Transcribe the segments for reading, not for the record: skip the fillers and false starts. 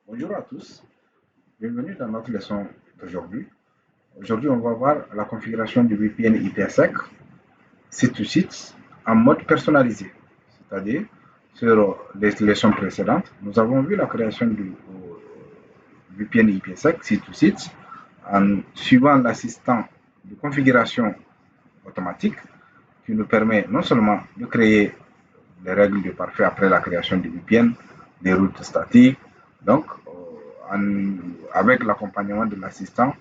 Bonjour à tous, bienvenue dans notre leçon d'aujourd'hui. Aujourd'hui, on va voir la configuration du VPN IPsec site to site en mode personnalisé. C'est-à-dire, sur les leçons précédentes, nous avons vu la création du VPN IPsec site to site en suivant l'assistant de configuration automatique qui nous permet non seulement de créer les règles de parfait après la création du VPN, des routes statiques. Donc, avec l'accompagnement de l'assistant,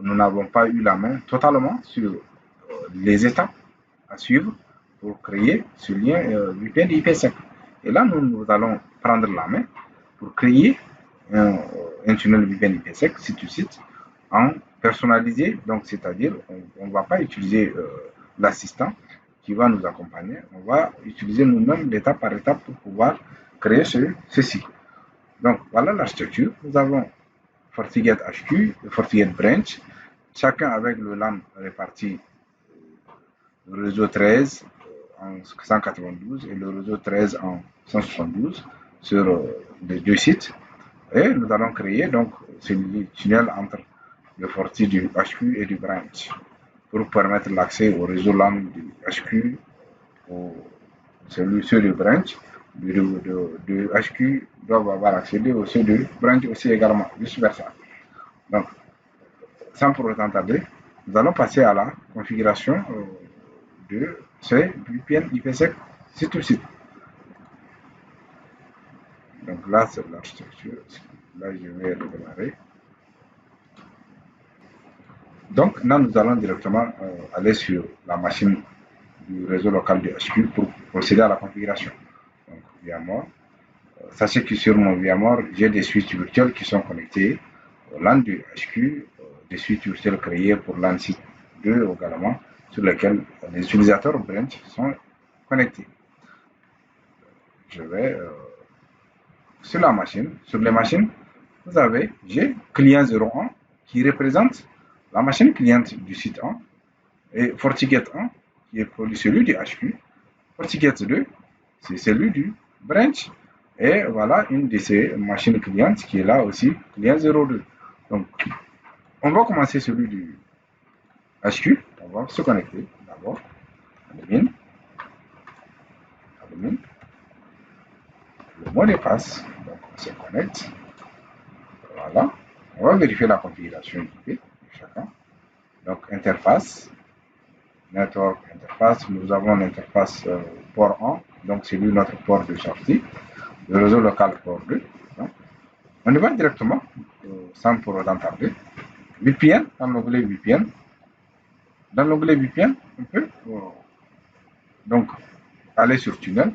nous n'avons pas eu la main totalement sur les étapes à suivre pour créer ce lien VPN IPsec. Et là, nous allons prendre la main pour créer un tunnel VPN IPsec site to site en personnalisé. Donc, c'est-à-dire, on ne va pas utiliser l'assistant qui va nous accompagner. On va utiliser nous-mêmes d'étape par étape pour pouvoir créer ceci. Donc, voilà l'architecture. Nous avons FortiGate HQ et FortiGate Branch, chacun avec le LAN réparti, le réseau 13 en 192 et le réseau 13 en 172 sur les deux sites. Et nous allons créer donc ce tunnel entre le Forti du HQ et du Branch pour permettre l'accès au réseau LAN du HQ, ceux du Branch, de HQ doivent avoir accédé au ceux de Branch aussi également, vice versa. Donc, sans pour autant tarder, nous allons passer à la configuration de ces VPN IPsec site to site. Donc là, c'est l'architecture. Là, je vais redémarrer. Donc là, nous allons directement aller sur la machine du réseau local du HQ pour procéder à la configuration. Donc, VMware. Sachez que sur mon VMware, j'ai des switches virtuels qui sont connectés au LAN du HQ, des switches virtuels créés pour LAN site 2 également, sur lesquels les utilisateurs Branch sont connectés. Je vais sur la machine. Sur les machines, vous avez, j'ai client 01 qui représente la machine cliente du site 1 et FortiGate 1 qui est celui du HQ. FortiGate 2, c'est celui du branch. Et voilà une de ces machines clientes qui est là aussi, client 02. Donc, on va commencer celui du HQ. On va se connecter d'abord. Admin. Admin. Le mot de passe. Donc, on se connecte. Voilà. On va vérifier la configuration IP de chacun. Donc, interface. Network interface. Nous avons l'interface port 1. Donc, c'est lui notre port de sortie. Le réseau local port 2. Donc, on y va directement, sans pour autant tarder. VPN, dans l'onglet VPN. Dans l'onglet VPN, on peut donc aller sur tunnel.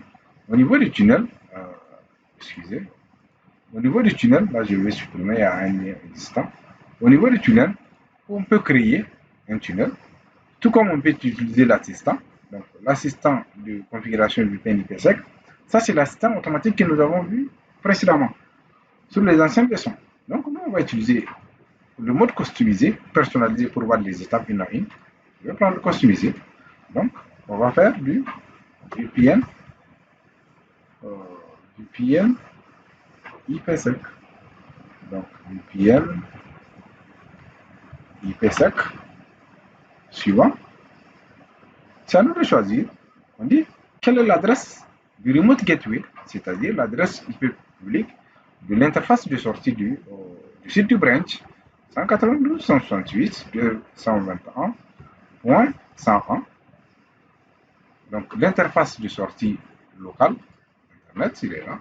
Au niveau du tunnel, excusez, au niveau du tunnel, là je vais supprimer, il y a un lien existant. Au niveau du tunnel, on peut créer un tunnel, tout comme on peut utiliser l'assistant. Donc l'assistant de configuration VPN IPsec, ça c'est l'assistant automatique que nous avons vu précédemment sur les anciennes leçons. Donc nous on va utiliser le mode customisé, personnalisé pour voir les étapes une à une. Je vais prendre le customisé. Donc, on va faire du VPN, VPN IPsec. Donc, VPN IPsec. Suivant. C'est à nous de choisir. On dit quelle est l'adresse du remote gateway, c'est-à-dire l'adresse IP publique de l'interface de sortie du site du branch 192.168.221.101. Donc l'interface de sortie locale, Internet, il est là.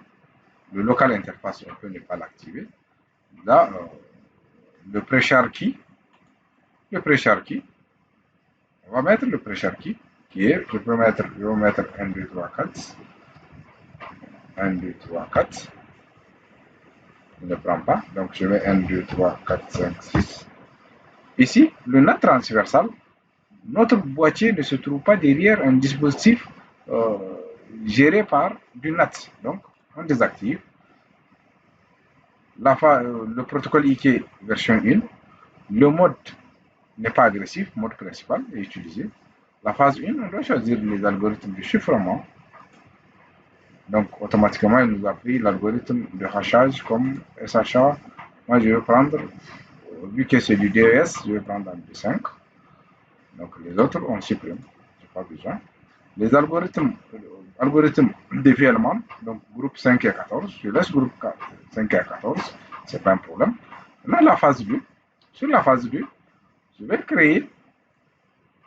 Le local interface, on peut ne pas l'activer. Là, le pre-share key, on va mettre le pre-share key qui est, je vais mettre 1, 2, 3, 4. 1, 2, 3, 4. Je ne prends pas, donc je mets 1, 2, 3, 4, 5, 6. Ici, le NAT transversal, notre boîtier ne se trouve pas derrière un dispositif géré par du NAT. Donc, on désactive. Le protocole IK version 1, le mode n'est pas agressif, mode principal est utilisé. La phase 1, on doit choisir les algorithmes de chiffrement. Donc, automatiquement, il nous a pris l'algorithme de hachage comme SHA. Moi, je vais prendre, vu que c'est du DES, je vais prendre un D5. Donc, les autres, on supprime. Je n'ai pas besoin. Les algorithmes défilement, donc groupe 5 et 14, je laisse groupe 5 et 14, c'est pas un problème. Maintenant, la phase 2, sur la phase 2, je vais créer,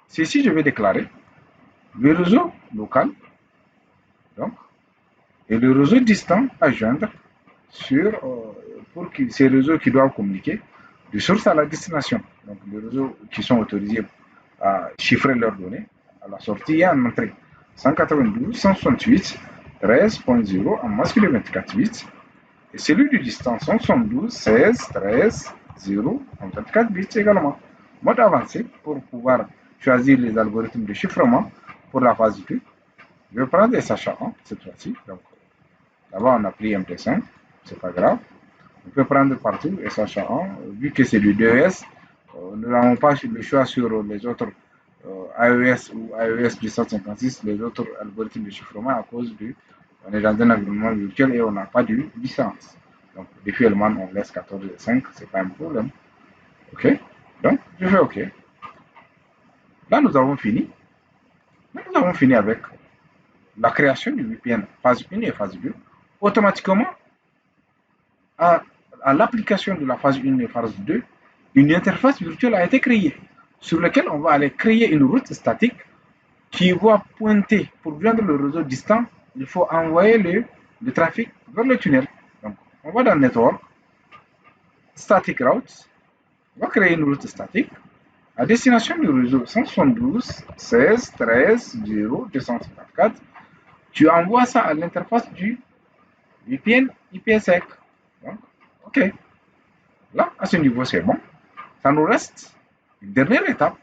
ceci je vais déclarer le réseau local, donc, et le réseau distant à joindre pour que ces réseaux qui doivent communiquer de source à la destination. Donc, les réseaux qui sont autorisés à chiffrer leurs données à la sortie et en entrée. 192, 168, 13.0 en masque de 24 bits. Et celui du distant 172, 16, 13, 0 en 24 bits également. Mode avancé pour pouvoir choisir les algorithmes de chiffrement pour la phase 2. Je vais prendre des SHA1 cette fois-ci. Donc, d'abord, on a pris MT5, c'est pas grave. On peut prendre partout SHA1. Vu que c'est du DES, nous n'avons pas le choix sur les autres iOS ou iOS 256, les autres algorithmes de chiffrement à cause du. On est dans un environnement virtuel et on n'a pas de licence. Donc, définitivement, on laisse 14 et 5, c'est pas un problème. OK? Donc, je fais OK. Là, nous avons fini. Là, nous avons fini avec la création du VPN phase 1 et phase 2. Automatiquement, à, à l'application de la phase 1 et phase 2, une interface virtuelle a été créée sur laquelle on va aller créer une route statique qui va pointer pour joindre le réseau distant. Il faut envoyer le trafic vers le tunnel. Donc, on va dans Network, Static Routes, on va créer une route statique à destination du réseau 172, 16, 13, 0, 254. Tu envoies ça à l'interface du VPN IPsec. Donc, OK. Là, à ce niveau, c'est bon. Ça nous reste une dernière étape.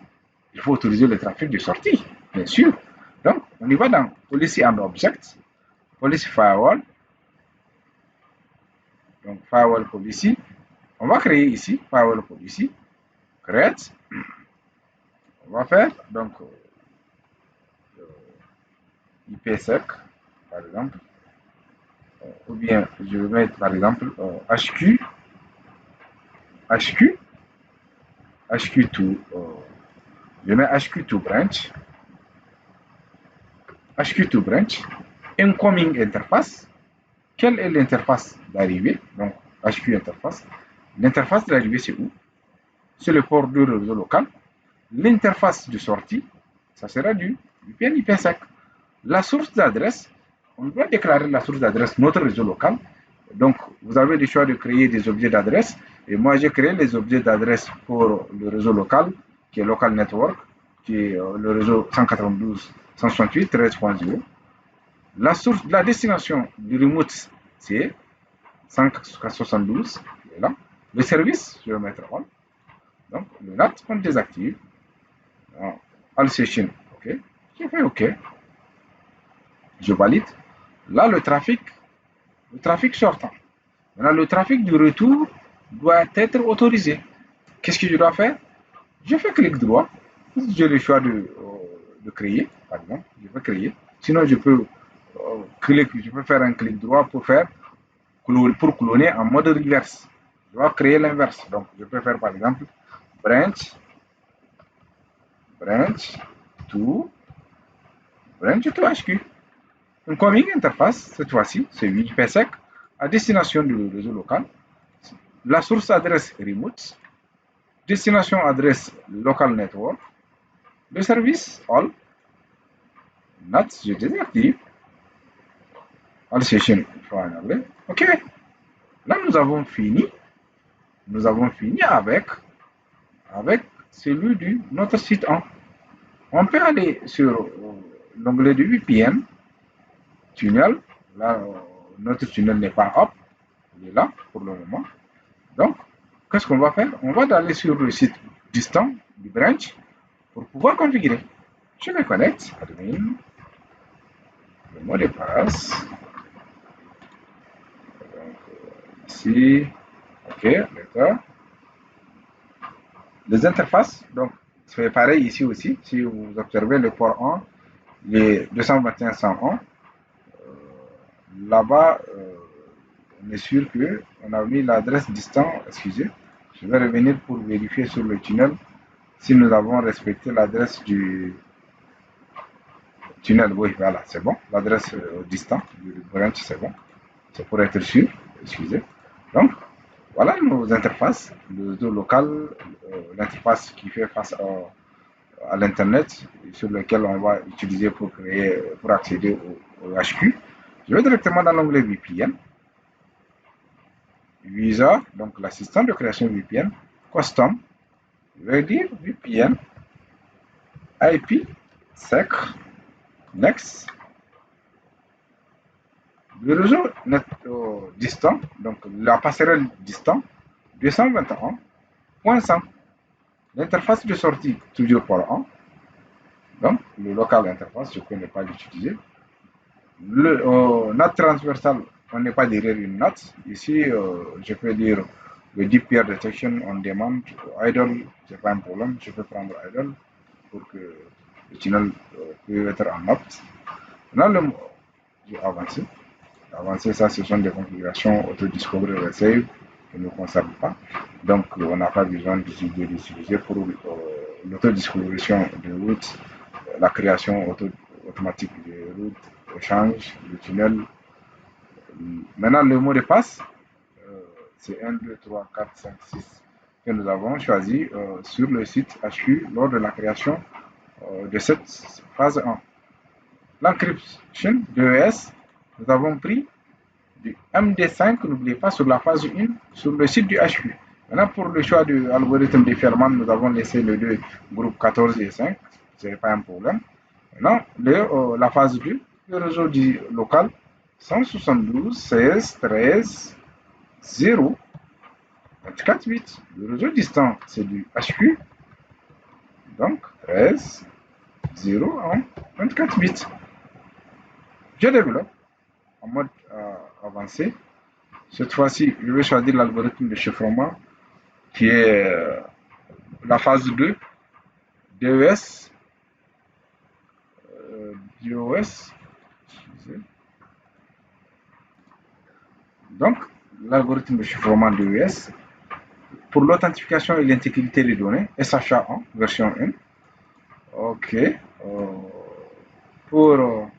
Il faut autoriser le trafic de sortie, bien sûr. Donc, on y va dans Policy and Objects, Policy Firewall. Donc, Firewall Policy. On va créer ici Firewall Policy. Create. On va faire donc IPsec, par exemple. Ou bien, je vais mettre par exemple HQ, HQ, HQ2. Je mets HQ2 branch. HQ2 branch. Incoming interface. Quelle est l'interface d'arrivée? Donc, HQ interface. L'interface d'arrivée, c'est où? C'est le port du réseau local. L'interface de sortie, ça sera du VPN IPsec. La source d'adresse, on doit déclarer la source d'adresse notre réseau local. Donc, vous avez le choix de créer des objets d'adresse. Et moi, j'ai créé les objets d'adresse pour le réseau local, qui est Local Network, qui est le réseau 192.168.13.0. La source, la destination du remote, c'est 172, qui est là. Le service, je vais mettre on. Donc, le NAT, on désactive. All session, OK. Je fais OK. Je valide. Là, le trafic sortant. Maintenant, le trafic du retour doit être autorisé. Qu'est-ce que je dois faire? Je fais clic droit. J'ai le choix de créer, par exemple. Je peux créer. Sinon, je peux faire un clic droit pour cloner en mode reverse. Je vais créer l'inverse. Donc, je peux faire par exemple branch to HQ. Une coming interface, cette fois-ci, c'est IPsec à destination du réseau local. La source adresse remote, destination adresse local network, le service all, NAT, je désactive, all session finally. OK. Là, nous avons fini. Nous avons fini avec celui de notre site 1. On peut aller sur l'onglet du VPN, tunnel. Là, notre tunnel n'est pas up. Il est là pour le moment. Donc, qu'est-ce qu'on va faire? On va aller sur le site distant du branch pour pouvoir configurer. Je me connecte, admin, le mot de passe. Donc, ici, OK, d'accord. Les interfaces, donc, c'est pareil ici aussi. Si vous observez le port 1, les 221.101, là-bas, on est sûr qu'on a mis l'adresse distant. Excusez, je vais revenir pour vérifier sur le tunnel si nous avons respecté l'adresse du tunnel. Oui, voilà, c'est bon. L'adresse distant du branch, c'est bon. C'est pour être sûr. Excusez. Donc, voilà nos interfaces. Le réseau local, l'interface qui fait face à l'internet, sur lequel on va utiliser pour accéder au HQ. Je vais directement dans l'onglet VPN. User, donc l'assistant de création VPN, custom, je vais dire VPN, IP, sec, next. Le réseau net, distant, donc la passerelle distant, 221.100. L'interface de sortie, toujours par 1. Donc, le local interface, je ne connais pas l'utiliser. Le NAT transversal, on n'est pas derrière une NAT. Ici, je peux dire le Deep Peer Detection on Demand, idle, c'est pas un problème. Je peux prendre idle pour que le tunnel puisse être en NAT. Maintenant, je vais avancer. Avancer, ça, ce sont des configurations auto-discovery save qui ne nous concernent pas. Donc, on n'a pas besoin d'utiliser pour l'autodiscovery de routes, la création automatique de routes, échange, le tunnel. Maintenant, le mot de passe, c'est 1, 2, 3, 4, 5, 6 que nous avons choisi sur le site HQ lors de la création de cette phase 1. L'encryption d'ES, nous avons pris du MD5, n'oubliez pas, sur la phase 1, sur le site du HQ. Maintenant, pour le choix de l'algorithme de Fermat, nous avons laissé les deux groupes 14 et 5, ce n'est pas un problème. Maintenant, la phase 2, le réseau local, 172, 16, 13, 0, 24 8. Le réseau distant, c'est du HQ, donc 13, 0, 24 8. Je développe en mode avancé. Cette fois-ci, je vais choisir l'algorithme de chiffrement qui est la phase 2, DES, DOS. Donc, l'algorithme de chiffrement DES pour l'authentification et l'intégrité des données, SHA1, version 1. OK. Pour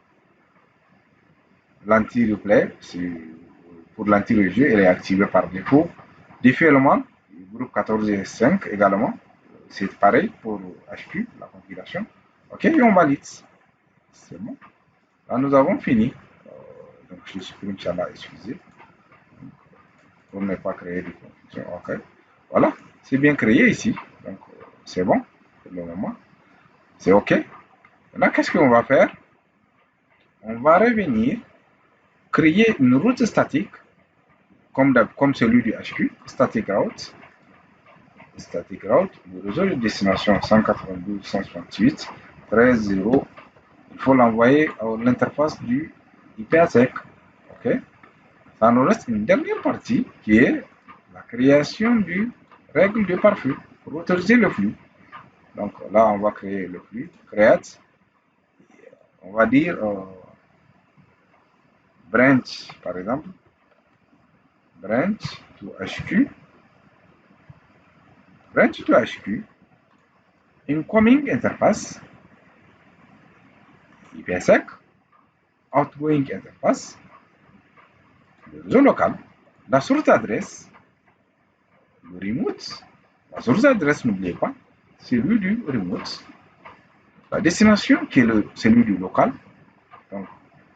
l'anti-replay, pour l'anti-rejet, elle est activée par défaut. Défi élément, groupe 14 et 5 également. C'est pareil pour HQ, la configuration. OK, et on valide. C'est bon. Là, nous avons fini. Donc, je supprime ça là, excusez. Pour ne pas créer de confusion. OK. Voilà, c'est bien créé ici. Donc, c'est bon pour le moment. C'est OK. Maintenant, qu'est-ce qu'on va faire? On va revenir créer une route statique comme celui du HQ, static route. Static route, le réseau de destination 192.168.13.0. Il faut l'envoyer à l'interface du IPsec. OK. Ça nous reste une dernière partie qui est la création du règle de pare-feu pour autoriser le flux. Donc là, on va créer le flux, create. On va dire branch, par exemple, branch to HQ, branch to HQ, incoming interface, IPsec, outgoing interface, le réseau local, la source d'adresse, le remote, la source d'adresse, n'oubliez pas, c'est celui du remote, la destination qui est celui du local. Donc,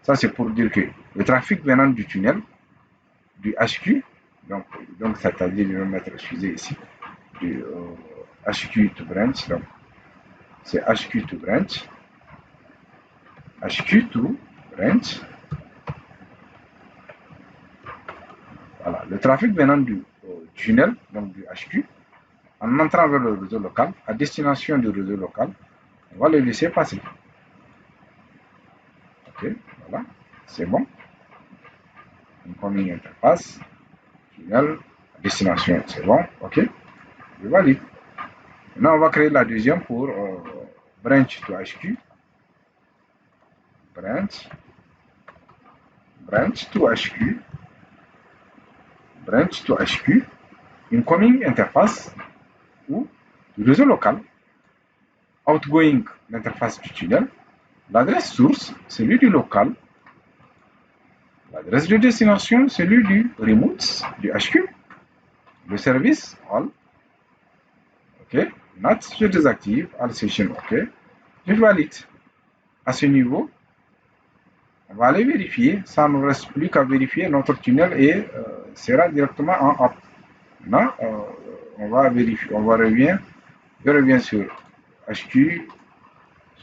ça c'est pour dire que le trafic venant du tunnel, du HQ, donc c'est-à-dire, je vais mettre, excusez ici, du HQ to branch, donc c'est HQ to branch, HQ to branch. Voilà, le trafic venant du tunnel, donc du HQ, en entrant vers le réseau local, à destination du réseau local, on va le laisser passer. Ok, voilà, c'est bon. Incoming interface, tunnel, destination, c'est bon, ok, je valide. Maintenant, on va créer la deuxième pour branch to HQ. Branch branch to HQ, branch to HQ, incoming interface ou du réseau local, outgoing l'interface du tunnel, l'adresse source, celui du local, l'adresse de destination, celui du remote, du HQ, le service, all, ok, NAT, je désactive, all session, ok, je valide. À ce niveau, on va aller vérifier, ça ne nous reste plus qu'à vérifier notre tunnel et sera directement en up. Là, on va vérifier, je reviens sur HQ,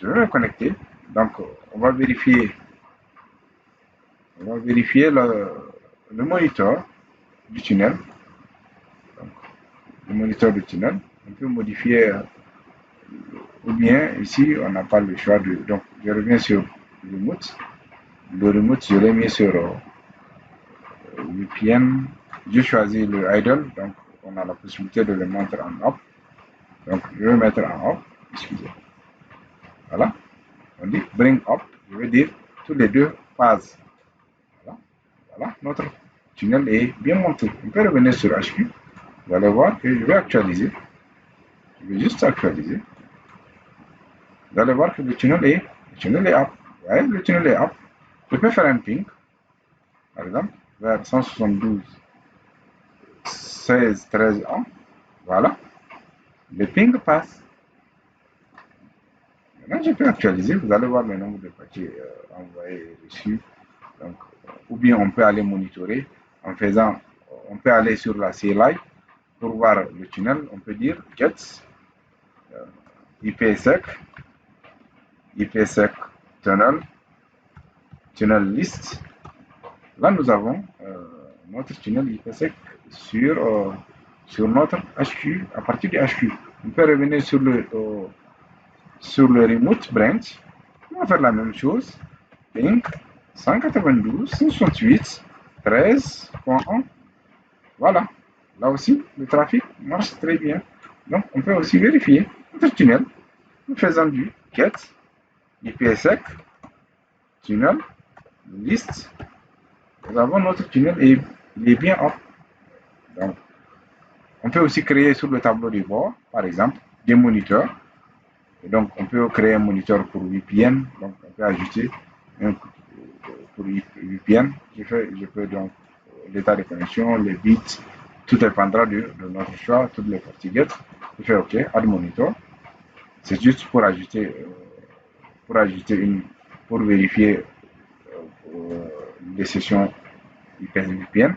je vais me connecter, donc on va vérifier le moniteur du tunnel, donc, le moniteur du tunnel, on peut modifier ou bien ici on n'a pas le choix de, donc je reviens sur le remote, je l'ai mis sur VPN, je choisis le idle, donc on a la possibilité de le mettre en up, donc je vais mettre en up, excusez, voilà, on dit bring up, je veux dire toutes les deux phases, voilà, notre tunnel est bien monté. On peut revenir sur HQ, vous allez voir que je vais actualiser, je vais juste actualiser, vous allez voir que le tunnel est up, ouais, le tunnel est up, je peux faire un ping, par exemple, vers 172, 16, 13, 1, voilà, le ping passe. Maintenant, je peux actualiser, vous allez voir le nombre de paquets envoyés et reçus. Donc, ou bien on peut aller monitorer en faisant, on peut aller sur la CLI pour voir le tunnel, on peut dire get IPsec tunnel list. Là, nous avons notre tunnel IPsec sur notre HQ, à partir du HQ. On peut revenir sur le remote branch, on va faire la même chose, ping 192, 168, 13.1, voilà, là aussi le trafic marche très bien, donc on peut aussi vérifier notre tunnel en faisant du get IPsec tunnel list, nous avons notre tunnel et il est bien up. Donc on peut aussi créer sur le tableau de bord, par exemple, des moniteurs. Et donc, on peut créer un moniteur pour VPN. Donc, on peut ajouter un pour VPN. Je peux donc l'état de connexion, les bits, tout dépendra de notre choix, toutes les parties get. Je fais OK, add monitor. C'est juste pour ajouter pour vérifier les sessions VPN.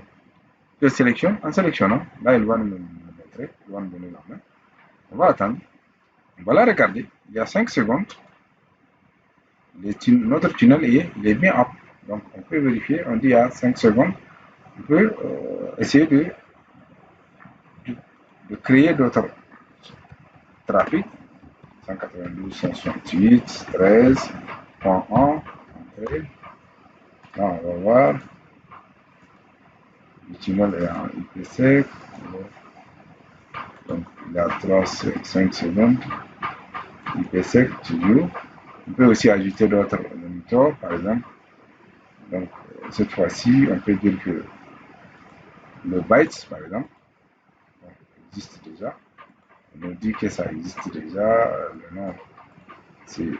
Je sélectionne, en sélectionnant, là, il va nous montrer, il va nous donner la main. On va attendre. On va la regarder. Il y a 5 secondes. Notre tunnel il est bien up. Donc, on peut vérifier. On dit il y a 5 secondes. On peut essayer de créer d'autres trafics. 192, 168, 13.1. Là, on va voir. Le tunnel est en IPsec. Donc, il y a 5 secondes. IPsec, studio. On peut aussi ajouter d'autres moniteurs, par exemple. Donc, cette fois-ci, on peut dire que le byte, par exemple, existe déjà. On nous dit que ça existe déjà. Le nom, c'est,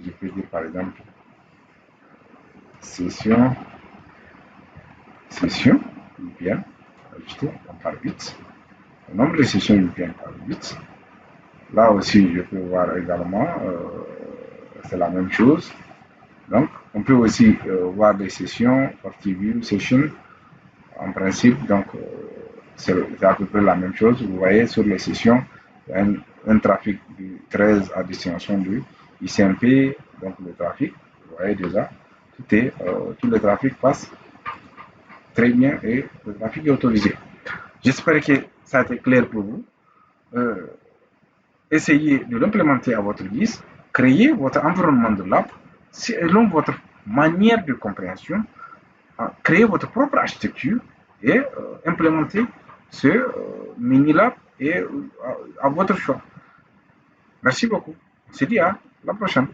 je peux dire par exemple, session VPN, ajouter par bit. Le nombre de sessions VPN par bit. Là aussi, je peux voir également, c'est la même chose. Donc, on peut aussi voir des sessions, partie view, session, en principe, donc c'est à peu près la même chose. Vous voyez sur les sessions, il y a un trafic du 13 à destination du ICMP, donc le trafic, vous voyez déjà, tout le trafic passe très bien et le trafic est autorisé. J'espère que ça a été clair pour vous. Essayez de l'implémenter à votre guise, créez votre environnement de lab selon votre manière de compréhension, créez votre propre architecture et implémentez ce mini-lab et à votre choix. Merci beaucoup. On se dit à la prochaine.